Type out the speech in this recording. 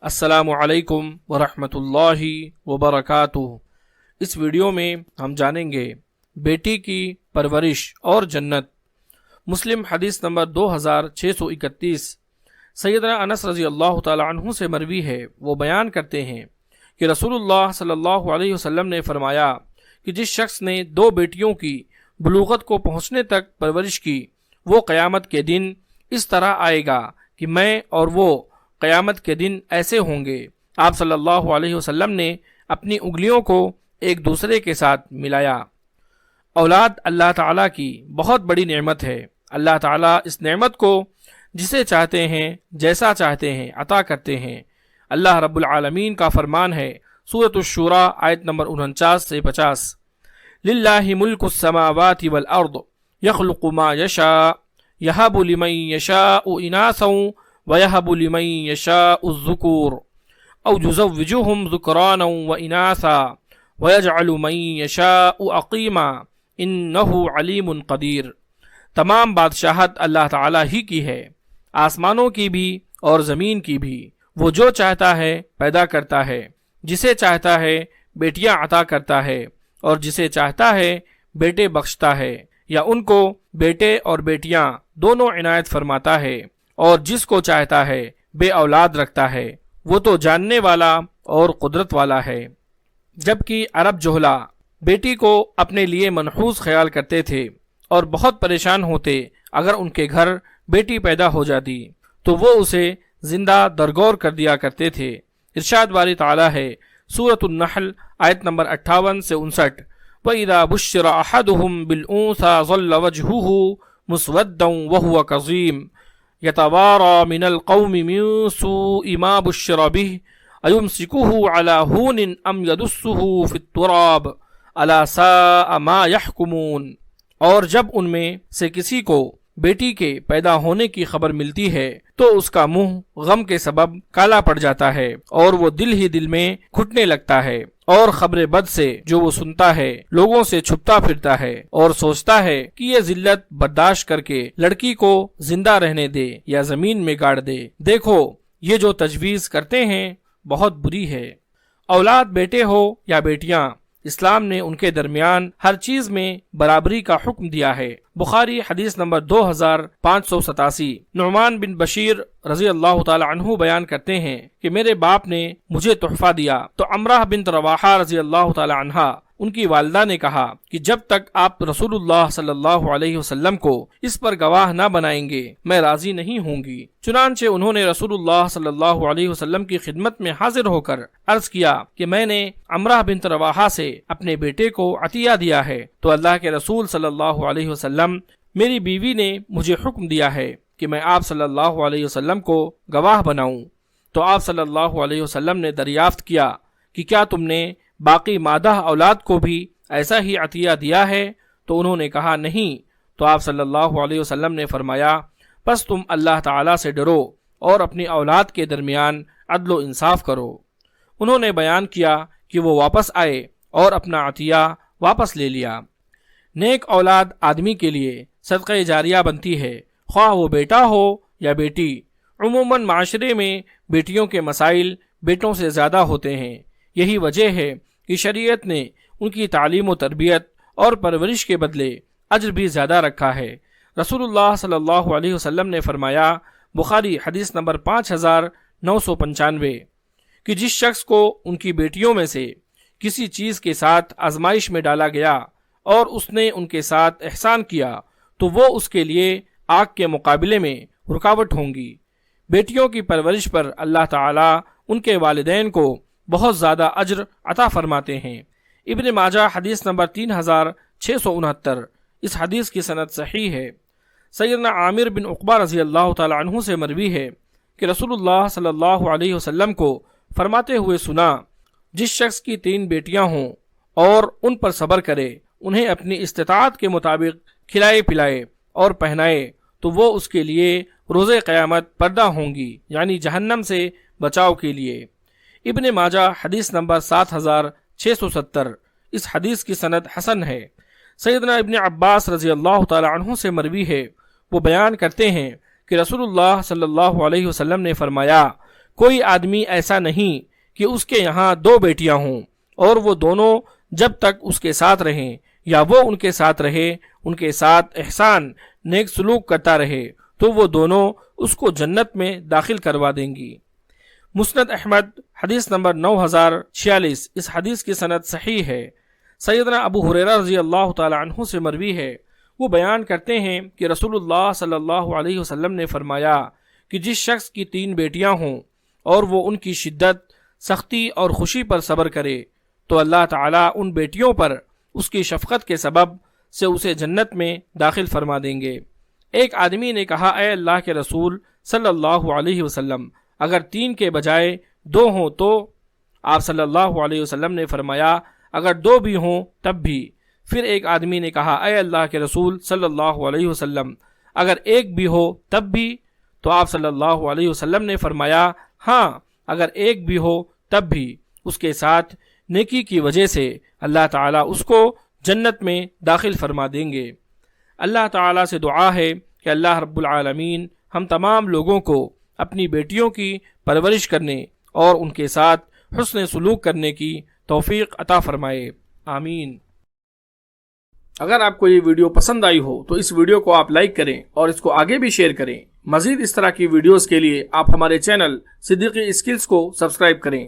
السلام علیکم ورحمۃ اللہ وبرکاتہ۔ اس ویڈیو میں ہم جانیں گے بیٹی کی پرورش اور جنت۔ مسلم حدیث نمبر 2631 سیدنا انس رضی اللہ تعالی عنہ سے مروی ہے۔ وہ بیان کرتے ہیں کہ رسول اللہ صلی اللہ علیہ وسلم نے فرمایا کہ جس شخص نے 2 بیٹیوں کی بلوغت کو پہنچنے تک پرورش کی، وہ قیامت کے دن اس طرح آئے گا کہ میں اور وہ قیامت کے دن ایسے ہوں گے۔ آپ صلی اللہ علیہ وسلم نے اپنی انگلیوں کو ایک دوسرے کے ساتھ ملایا۔ اولاد اللہ تعالیٰ کی بہت بڑی نعمت ہے۔ اللہ تعالیٰ اس نعمت کو جسے چاہتے ہیں جیسا چاہتے ہیں عطا کرتے ہیں۔ اللہ رب العالمین کا فرمان ہے سورۃ الشورى آیت نمبر 49 سے 50، للہ ملک السماوات والارض یخلق ما یشاء یہب لمن یشاء اناثا وَيَهَبُ لِمَن يَشَاءُ الذُّكُورَ أَوْ يُزَوِّجُهُمْ ذُكْرَانًا وَإِنَاثًا وَيَجْعَلُ مَن يَشَاءُ عَقِيمًا إِنَّهُ عَلِيمٌ قَدِيرٌ۔ تمام بادشاہت اللہ تعالیٰ ہی کی ہے، آسمانوں کی بھی اور زمین کی بھی۔ وہ جو چاہتا ہے پیدا کرتا ہے، جسے چاہتا ہے بیٹیاں عطا کرتا ہے، اور جسے چاہتا ہے بیٹے بخشتا ہے، یا ان کو بیٹے اور بیٹیاں دونوں عنایت فرماتا ہے، اور جس کو چاہتا ہے بے اولاد رکھتا ہے۔ وہ تو جاننے والا اور قدرت والا ہے۔ جبکہ عرب جہلا بیٹی کو اپنے لیے منحوس خیال کرتے تھے اور بہت پریشان ہوتے اگر ان کے گھر بیٹی پیدا ہو جاتی تو وہ اسے زندہ درگور کر دیا کرتے تھے۔ ارشاد باری تعالیٰ ہے سورۃ النحل آیت نمبر 58 سے 59، وَإِذَا بُشِّرَ أَحَدُهُمْ بِالْأُنثَىٰ ظَلَّ وَجْهُهُ مُسْوَدًّا وَهُوَ كَظِيمٌ يتوارى من القوم من سوء ما بشر به أيمسكه على هون أم يدسه في التراب ألا ساء ما يحكمون۔ اور جب ان میں سے کسی کو بیٹی کے پیدا ہونے کی خبر ملتی ہے تو اس کا منہ غم کے سبب کالا پڑ جاتا ہے، اور وہ دل ہی دل میں گھٹنے لگتا ہے، اور خبر بد سے جو وہ سنتا ہے لوگوں سے چھپتا پھرتا ہے، اور سوچتا ہے کہ یہ ذلت برداشت کر کے لڑکی کو زندہ رہنے دے یا زمین میں گاڑ دے۔ دیکھو یہ جو تجویز کرتے ہیں بہت بری ہے۔ اولاد بیٹے ہو یا بیٹیاں، اسلام نے ان کے درمیان ہر چیز میں برابری کا حکم دیا ہے۔ بخاری حدیث نمبر 2587۔ نعمان بن بشیر رضی اللہ تعالی عنہ بیان کرتے ہیں کہ میرے باپ نے مجھے تحفہ دیا تو عمرہ بنت رواحہ رضی اللہ تعالی عنہا ان کی والدہ نے کہا کہ جب تک آپ رسول اللہ صلی اللہ علیہ وسلم کو اس پر گواہ نہ بنائیں گے میں راضی نہیں ہوں گی۔ چنانچہ انہوں نے رسول اللہ صلی اللہ علیہ وسلم کی خدمت میں حاضر ہو کر عرض کیا کہ میں نے عمرہ بنت رواحہ سے اپنے بیٹے کو عطیہ دیا ہے، تو اللہ کے رسول صلی اللہ علیہ وسلم میری بیوی نے مجھے حکم دیا ہے کہ میں آپ صلی اللہ علیہ وسلم کو گواہ بناؤں۔ تو آپ صلی اللہ علیہ وسلم نے دریافت کیا کہ کیا تم نے باقی مادہ اولاد کو بھی ایسا ہی عطیہ دیا ہے؟ تو انہوں نے کہا نہیں۔ تو آپ صلی اللہ علیہ وسلم نے فرمایا پس تم اللہ تعالیٰ سے ڈرو اور اپنی اولاد کے درمیان عدل و انصاف کرو۔ انہوں نے بیان کیا کہ وہ واپس آئے اور اپنا عطیہ واپس لے لیا۔ نیک اولاد آدمی کے لیے صدقہ جاریہ بنتی ہے، خواہ وہ بیٹا ہو یا بیٹی۔ عموماً معاشرے میں بیٹیوں کے مسائل بیٹوں سے زیادہ ہوتے ہیں۔ یہی وجہ ہے کہ شریعت نے ان کی تعلیم و تربیت اور پرورش کے بدلے اجر بھی زیادہ رکھا ہے۔ رسول اللہ صلی اللہ علیہ وسلم نے فرمایا، بخاری حدیث نمبر 5995، کہ جس شخص کو ان کی بیٹیوں میں سے کسی چیز کے ساتھ آزمائش میں ڈالا گیا اور اس نے ان کے ساتھ احسان کیا تو وہ اس کے لیے آگ کے مقابلے میں رکاوٹ ہوں گی۔ بیٹیوں کی پرورش پر اللہ تعالیٰ ان کے والدین کو بہت زیادہ اجر عطا فرماتے ہیں۔ ابن ماجہ حدیث نمبر 3669، اس حدیث کی سند صحیح ہے۔ سیدنا عامر بن عقبہ رضی اللہ تعالی عنہ سے مروی ہے کہ رسول اللہ صلی اللہ علیہ وسلم کو فرماتے ہوئے سنا، جس شخص کی 3 بیٹیاں ہوں اور ان پر صبر کرے، انہیں اپنی استطاعت کے مطابق کھلائے پلائے اور پہنائے تو وہ اس کے لیے روز قیامت پردہ ہوں گی، یعنی جہنم سے بچاؤ کے لیے۔ ابن ماجہ حدیث نمبر 7670، اس حدیث کی سند حسن ہے۔ سیدنا ابن عباس رضی اللہ تعالی عنہ سے مروی ہے، وہ بیان کرتے ہیں کہ رسول اللہ صلی اللہ علیہ وسلم نے فرمایا، کوئی آدمی ایسا نہیں کہ اس کے یہاں 2 بیٹیاں ہوں اور وہ دونوں جب تک اس کے ساتھ رہیں یا وہ ان کے ساتھ رہے، ان کے ساتھ احسان نیک سلوک کرتا رہے تو وہ دونوں اس کو جنت میں داخل کروا دیں گی۔ مسند احمد حدیث نمبر 9046، اس حدیث کی سند صحیح ہے۔ سیدنا ابو ہریرہ رضی اللہ تعالی عنہ سے مروی ہے، وہ بیان کرتے ہیں کہ رسول اللہ صلی اللہ علیہ وسلم نے فرمایا کہ جس شخص کی 3 بیٹیاں ہوں اور وہ ان کی شدت، سختی اور خوشی پر صبر کرے تو اللہ تعالیٰ ان بیٹیوں پر اس کی شفقت کے سبب سے اسے جنت میں داخل فرما دیں گے۔ ایک آدمی نے کہا، اے اللہ کے رسول صلی اللہ علیہ وسلم، اگر 3 کے بجائے 2 ہوں تو؟ آپ صلی اللہ علیہ وسلم نے فرمایا، اگر 2 بھی ہوں تب بھی۔ پھر ایک آدمی نے کہا، اے اللہ کے رسول صلی اللہ علیہ وسلم، اگر 1 بھی ہو تب بھی؟ تو آپ صلی اللہ علیہ وسلم نے فرمایا، ہاں اگر 1 بھی ہو تب بھی، اس کے ساتھ نیکی کی وجہ سے اللہ تعالیٰ اس کو جنت میں داخل فرما دیں گے۔ اللہ تعالیٰ سے دعا ہے کہ اللہ رب العالمین ہم تمام لوگوں کو اپنی بیٹیوں کی پرورش کرنے اور ان کے ساتھ حسن سلوک کرنے کی توفیق عطا فرمائے، آمین۔ اگر آپ کو یہ ویڈیو پسند آئی ہو تو اس ویڈیو کو آپ لائک کریں اور اس کو آگے بھی شیئر کریں۔ مزید اس طرح کی ویڈیوز کے لیے آپ ہمارے چینل صدیقی اسکلز کو سبسکرائب کریں۔